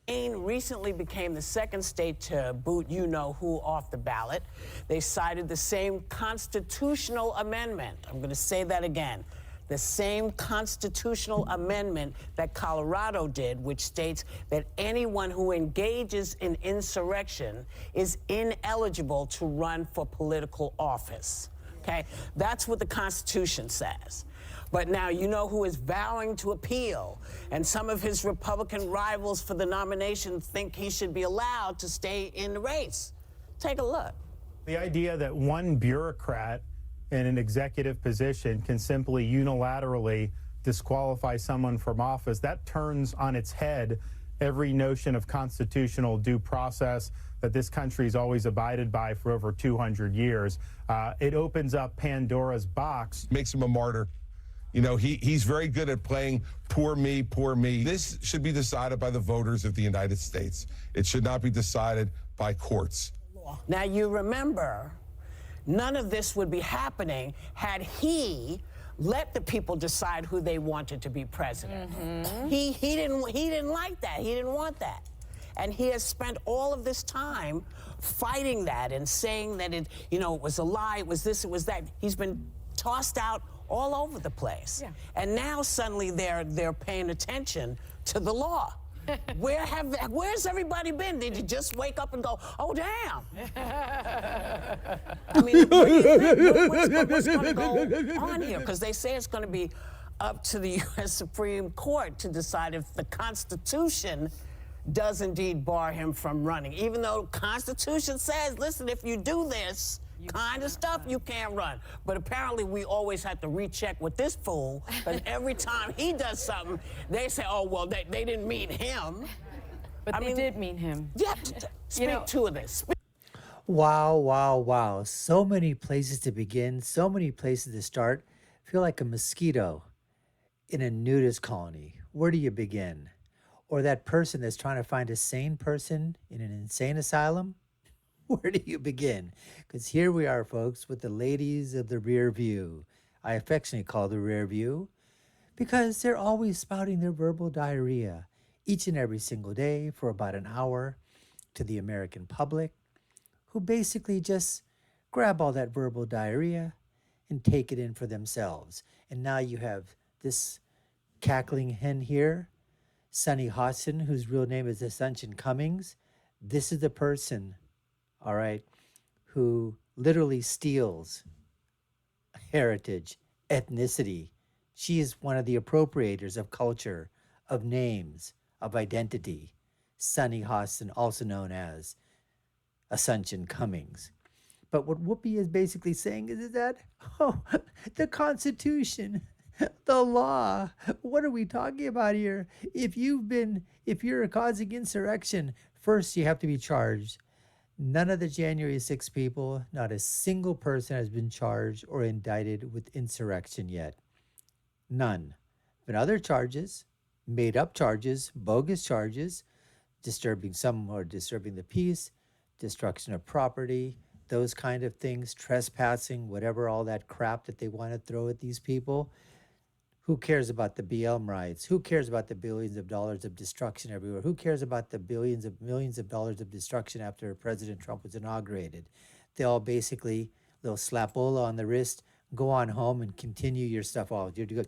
Maine recently became the second state to boot you-know-who off the ballot. They cited the same constitutional amendment. I'm going to say that again. The same constitutional amendment that Colorado did, which states that anyone who engages in insurrection is ineligible to run for political office. Okay? That's what the Constitution says. But now you know who is vowing to appeal, and some of his Republican rivals for the nomination think he should be allowed to stay in the race. Take a look. The idea that one bureaucrat in an executive position can simply unilaterally disqualify someone from office, that turns on its head every notion of constitutional due process that this country's always abided by for over 200 years. It opens up Pandora's box. Makes him a martyr. You know, he's very good at playing poor me, poor me. This should be decided by the voters of the United States. It should not be decided by courts. Now, you remember, none of this would be happening had he let the people decide who they wanted to be president. He didn't like that. He didn't want that. And he has spent all of this time fighting that and saying that it was a lie, it was this, it was that. He's been tossed out all over the place. Yeah. And now suddenly they're paying attention to the law. Where's everybody been? Did you just wake up and go, oh, damn? I mean, what do you think? What's going to go on here? Because they say it's going to be up to the U.S. Supreme Court to decide if the Constitution does indeed bar him from running. Even though the Constitution says, listen, if you do this kind of stuff, you can't run. But apparently we always have to recheck with this fool, because every time he does something, they say, oh, well, they didn't mean him. But they did mean him. Yeah, speak to this. Wow, wow, wow. So many places to begin, so many places to start. I feel like a mosquito in a nudist colony. Where do you begin? Or that person that's trying to find a sane person in an insane asylum? Where do you begin? Because here we are, folks, with the ladies of the rear view. I affectionately call the rear view because they're always spouting their verbal diarrhea each and every single day for about an hour to the American public, who basically just grab all that verbal diarrhea and take it in for themselves. And now you have this cackling hen here, Sunny Hodson, whose real name is Ascension Cummings. This is the person, all right, who literally steals heritage, ethnicity. She is one of the appropriators of culture, of names, of identity. Sunny Hodson, also known as Ascension Cummings. But what Whoopi is basically saying is that, oh, the Constitution, the law, what are we talking about here? If you're causing insurrection, first you have to be charged. None of the January 6 people, not a single person has been charged or indicted with insurrection yet. None. But other charges, made up charges, bogus charges, disturbing the peace, destruction of property, those kind of things, trespassing, whatever, all that crap that they want to throw at these people. Who cares about the BLM riots? Who cares about the billions of dollars of destruction everywhere? Who cares about the millions of dollars of destruction after President Trump was inaugurated? They'll slap Ola on the wrist, go on home and continue your stuff. Oh, you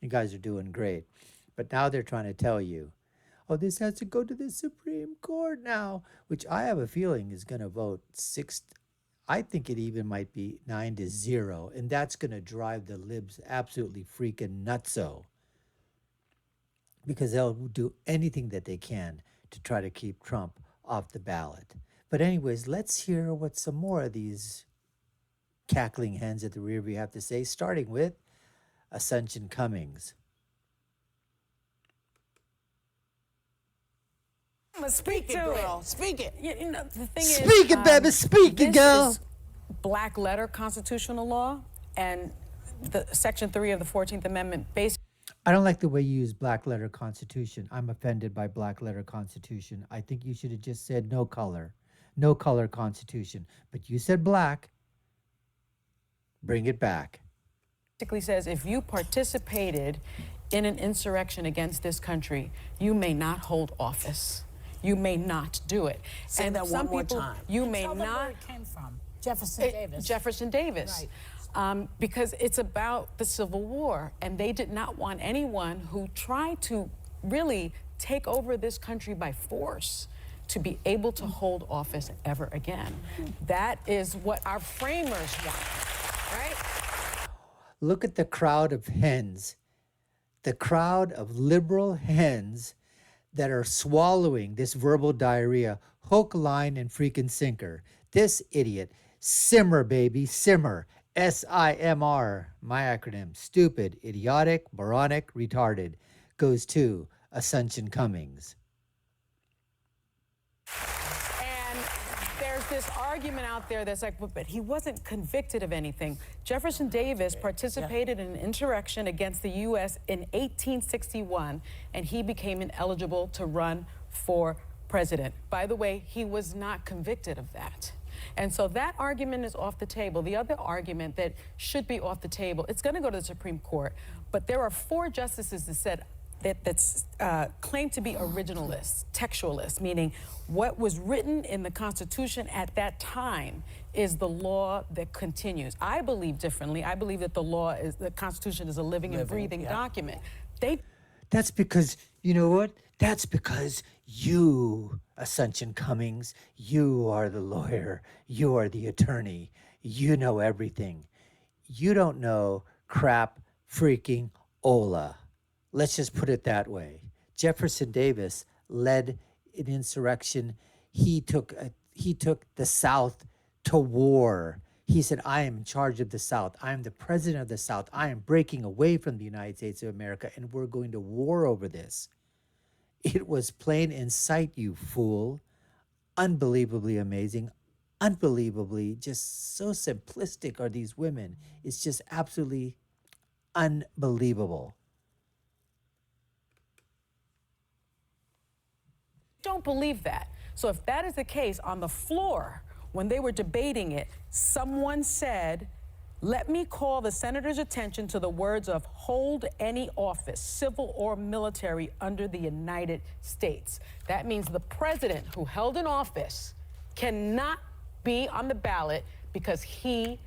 guys are doing great. But now they're trying to tell you, oh, this has to go to the Supreme Court now, which I have a feeling is going to vote I think it even might be 9-0, and that's going to drive the libs absolutely freaking nutso, because they'll do anything that they can to try to keep Trump off the ballot. But anyways, let's hear what some more of these cackling hens at the rear view have to say, starting with Ascension Cummings. Speak it, girl. Speak it. You know, the thing Speak it, baby. Speak it, girl. This is black letter constitutional law, and the Section 3 of the 14th Amendment basically. I don't like the way you use black letter constitution. I'm offended by black letter constitution. I think you should have just said no color constitution. But you said black. Bring it back. Basically says if you participated in an insurrection against this country, you may not hold office. you may not do it. Say and that some one more people, time. you may Tell them not. where it came from. Jefferson Davis. Jefferson Davis. Right. Because it's about the Civil War, and they did not want anyone who tried to really take over this country by force to be able to hold office ever again. That is what our framers want, right? Look at the crowd of hens, the crowd of liberal hens that are swallowing this verbal diarrhea, hook, line, and freaking sinker. This idiot, simmer, baby, simmer. SIMR, my acronym, stupid, idiotic, moronic, retarded, goes to Ascension Cummings. And there's this argument out there that's like, but he wasn't convicted of anything. Jefferson Davis participated in an insurrection against the U.S. in 1861, and he became ineligible to run for president. By the way, he was not convicted of that. And so that argument is off the table. The other argument that should be off the table, it's going to go to the Supreme Court, but there are 4 justices that said that's claimed to be originalists, textualists, meaning what was written in the Constitution at that time is the law that continues. I believe differently. I believe that the Constitution is a living and breathing document. That's because, you know what? That's because you, Ascension Cummings, you are the lawyer. You are the attorney. You know everything. You don't know crap freaking Ola. Let's just put it that way. Jefferson Davis led an insurrection. He took the South to war. He said, I am in charge of the South. I am the president of the South. I am breaking away from the United States of America, and we're going to war over this. It was plain in sight, you fool. Unbelievably amazing. Unbelievably, just so simplistic are these women. It's just absolutely unbelievable. Don't believe that. So if that is the case, on the floor, when they were debating it, someone said, let me call the senator's attention to the words of hold any office, civil or military, under the United States. That means the president who held an office cannot be on the ballot because he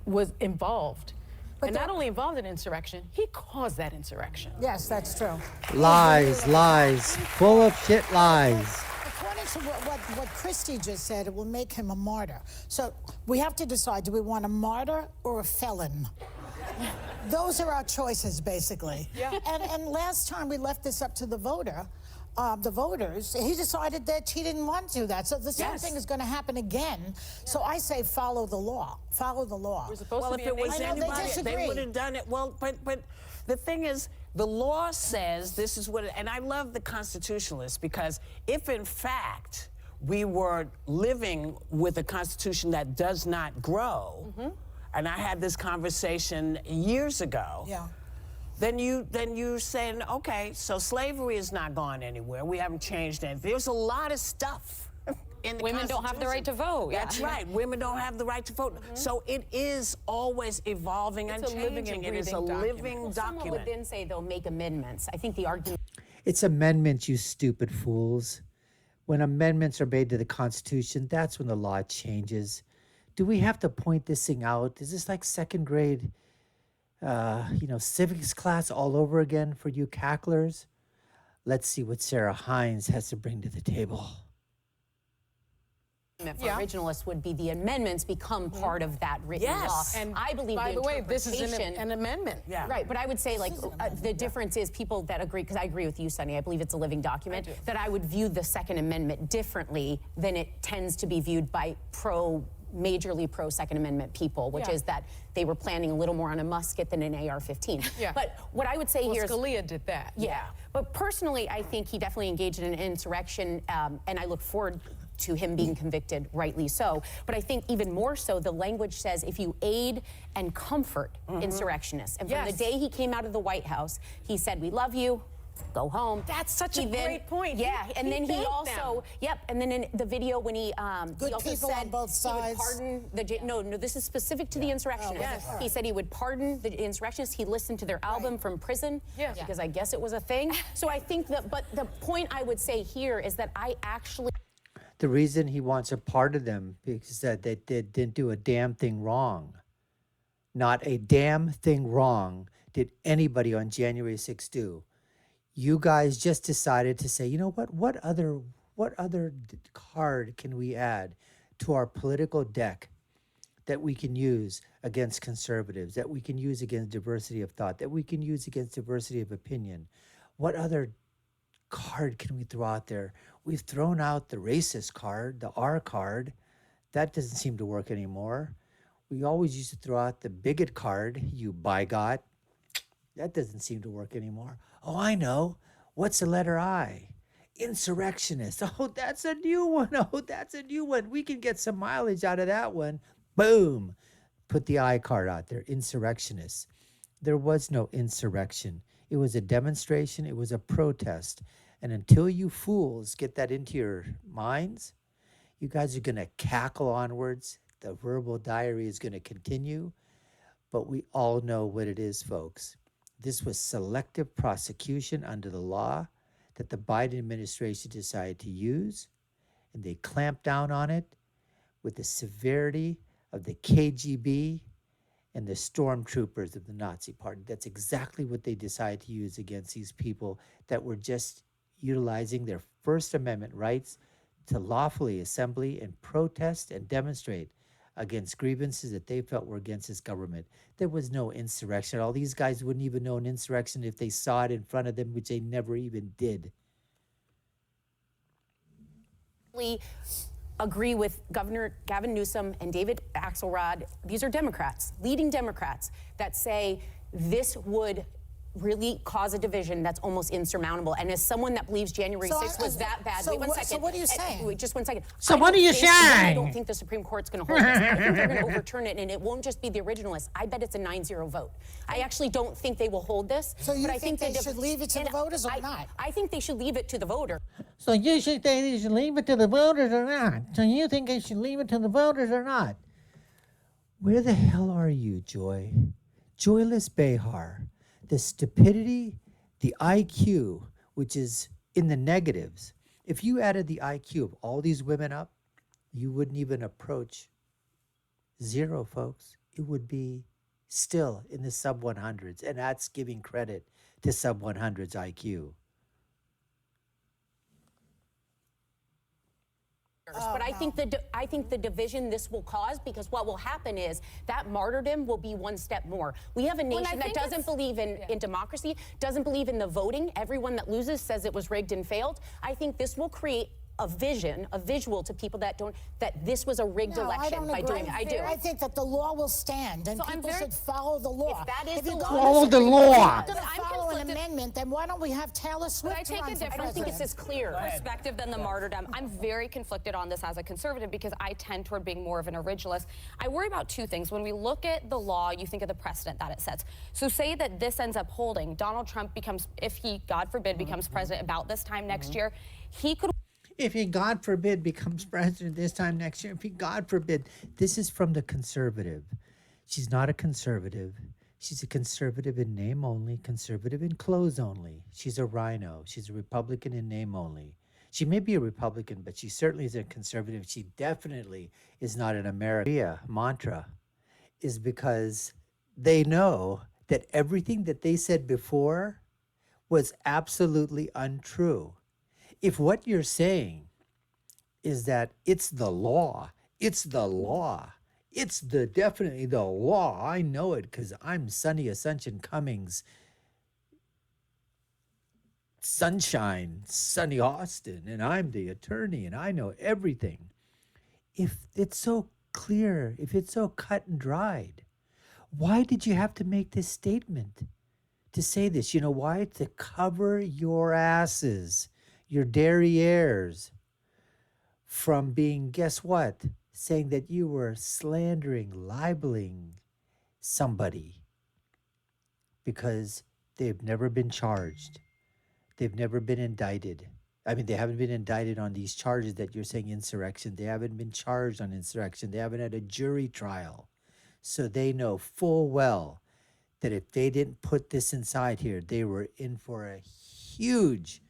was involved. And not only involved in insurrection, he caused that insurrection. Yes, that's true. Lies, lies, full of shit lies. According to what Christy just said, it will make him a martyr. So we have to decide, do we want a martyr or a felon? Those are our choices, basically. Yeah. And last time we left this up to the voters, he decided that he didn't want to do that. So the same thing is going to happen again. So I say follow the law. Follow the law. Well, if it was anybody, they disagree. would have done it. Well, but the thing is, the law says this is what, and I love the constitutionalists, because if in fact we were living with a constitution that does not grow, and I had this conversation years ago, then you're saying, okay, so slavery is not gone anywhere. We haven't changed anything. There's a lot of stuff in the Women don't have the right to vote. That's right. Women don't have the right to vote. So it is always evolving and changing. It is a living document. Someone would then say they'll make amendments. I think the argument... It's amendments, you stupid fools. When amendments are made to the Constitution, that's when the law changes. Do we have to point this thing out? Is this like second grade, civics class all over again for you cacklers? Let's see what Sarah Hines has to bring to the table. For originalists would be the amendments become part of that written law. And I believe by the way, this is interpretation- an amendment. Right, but I would say, like, the difference is people that agree, because I agree with you, Sunny, I believe it's a living document, that I would view the Second Amendment differently than it tends to be viewed by majorly pro Second Amendment people, which is that they were planning a little more on a musket than an AR-15. But what I would say here is... Scalia did that. But personally, I think he definitely engaged in an insurrection, and I look forward to him being convicted, rightly so. But I think even more so, the language says if you aid and comfort insurrectionists. And from the day he came out of the White House, he said, we love you, go home. That's such He a great point. Yeah, and then he thanked also, them. and then in the video when he Good also people said on both he would sides. pardon the, no, this is specific to the insurrectionists. yes. He said he would pardon the insurrectionists. He listened to their album from prison because I guess it was a thing. So I think that, but the point I would say here is that I actually. The reason he wants to pardon them is that they didn't do a damn thing wrong. Not a damn thing wrong did anybody on January 6th do. You guys just decided to say, you know what? What other card can we add to our political deck that we can use against conservatives, that we can use against diversity of thought, that we can use against diversity of opinion? What other card can we throw out there? We've thrown out the racist card, the R card. That doesn't seem to work anymore. We always used to throw out the bigot card, you bigot. That doesn't seem to work anymore. Oh, I know. What's the letter I? Insurrectionist. Oh, that's a new one. Oh, that's a new one. We can get some mileage out of that one. Boom. Put the I card out there. Insurrectionist. There was no insurrection. It was a demonstration. It was a protest. And until you fools get that into your minds, you guys are going to cackle onwards. The verbal diary is going to continue. But we all know what it is, folks. This was selective prosecution under the law that the Biden administration decided to use, and they clamped down on it with the severity of the KGB and the stormtroopers of the Nazi Party. That's exactly what they decided to use against these people that were just utilizing their First Amendment rights to lawfully assemble and protest and demonstrate against grievances that they felt were against this government. There was no insurrection. All these guys wouldn't even know an insurrection if they saw it in front of them, which they never even did. Agree with Governor Gavin Newsom and David Axelrod. These are Democrats, leading Democrats, that say this would really cause a division that's almost insurmountable. And as someone that believes January 6th was that bad, wait one second. So what are you saying? Wait, just 1 second. So what are you saying? I don't think the Supreme Court's going to hold this. I think they're going to overturn it, and it won't just be the originalists. I bet it's a 9-0 vote. I actually don't think they will hold this. So you but I think they should leave it to the voters or not? I think they should leave it to the voter. So you should think they should leave it to the voters or not? So you think they should leave it to the voters or not? Where the hell are you, Joy? Joyless Behar. The stupidity, the IQ, which is in the negatives. If you added the IQ of all these women up, you wouldn't even approach 0, folks. It would be still in the sub 100s, and that's giving credit to sub 100s IQ. But I think the division this will cause, because what will happen is that martyrdom will be one step more. We have a nation that doesn't believe in democracy, doesn't believe in the voting. Everyone that loses says it was rigged and failed. I think this will create a visual to people that this was a rigged election by doing it. I do. I think that the law will stand, and people should follow the law. If that is the law, follow the law. If you're going to follow an amendment, then why don't we have Taylor Swift? But I take a different I don't think it's as clear perspective than the martyrdom. I'm very conflicted on this as a conservative because I tend toward being more of an originalist. I worry about two things. When we look at the law, you think of the precedent that it sets. So say that this ends up holding. Donald Trump becomes, if he, God forbid, becomes president about this time next year, he could. If he, God forbid, becomes president this time next year, if he, God forbid, this is from the conservative. She's not a conservative. She's a conservative in name only, conservative in clothes only. She's a rhino. She's a Republican in name only. She may be a Republican, but she certainly isn't a conservative. She definitely is not an American. Mantra is because they know that everything that they said before was absolutely untrue. If what you're saying is that it's the law, it's definitely the law. I know it because I'm Sunny Ascension Cummings, Sunshine, Sunny Austin, and I'm the attorney and I know everything. If it's so clear, if it's so cut and dried, why did you have to make this statement to say this? You know why? To cover your asses, your derrieres, from being, guess what? Saying that you were slandering, libeling somebody because they've never been charged. They've never been indicted. I mean, they haven't been indicted on these charges that you're saying insurrection. They haven't been charged on insurrection. They haven't had a jury trial. So they know full well that if they didn't put this inside here, they were in for a huge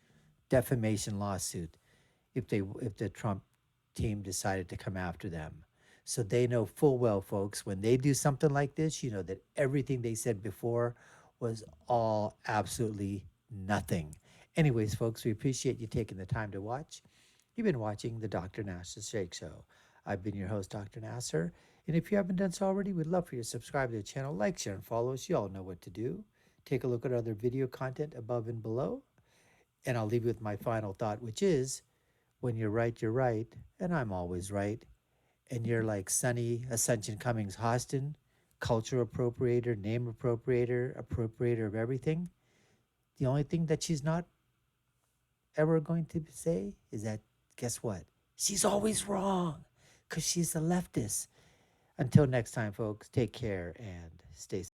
defamation lawsuit if the Trump team decided to come after them. So they know full well, folks, when they do something like this, you know that everything they said before was all absolutely nothing. Anyways, folks, we appreciate you taking the time to watch. You've been watching the Dr. Nasir Shaikh Show. I've been your host, Dr. Nasir. And if you haven't done so already, we'd love for you to subscribe to the channel, like, share, and follow us. You all know what to do. Take a look at other video content above and below. And I'll leave you with my final thought, which is, when you're right, and I'm always right. And you're like Sonny Ascension Cummings Hostin, culture appropriator, name appropriator of everything. The only thing that she's not ever going to say is that, guess what? She's always wrong because she's a leftist. Until next time, folks, take care and stay safe.